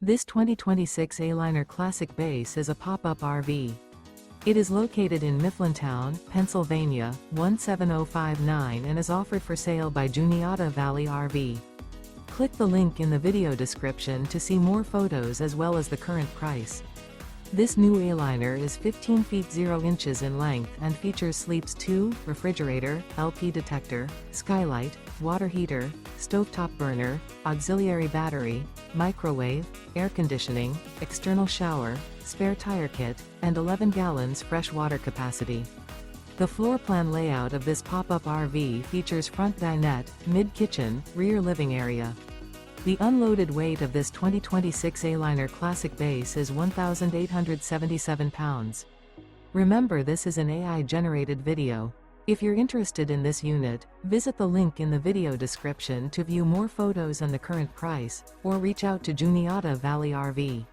This 2026 Aliner Classic Base is a pop-up RV. It is located in Mifflintown, Pennsylvania, 17059 and is offered for sale by Juniata Valley RV. Click the link in the video description to see more photos as well as the current price. This new Aliner is 15 feet 0 inches in length and features sleeps 2, refrigerator, LP detector, skylight, water heater, stovetop burner, auxiliary battery, microwave, air conditioning, external shower, spare tire kit, and 11 gallons fresh water capacity. The floor plan layout of this pop-up RV features front dinette, mid-kitchen, rear living area. The unloaded weight of this 2026 Aliner Classic Base is 1,877 pounds. Remember, this is an AI-generated video. If you're interested in this unit, visit the link in the video description to view more photos and the current price, or reach out to Juniata Valley RV.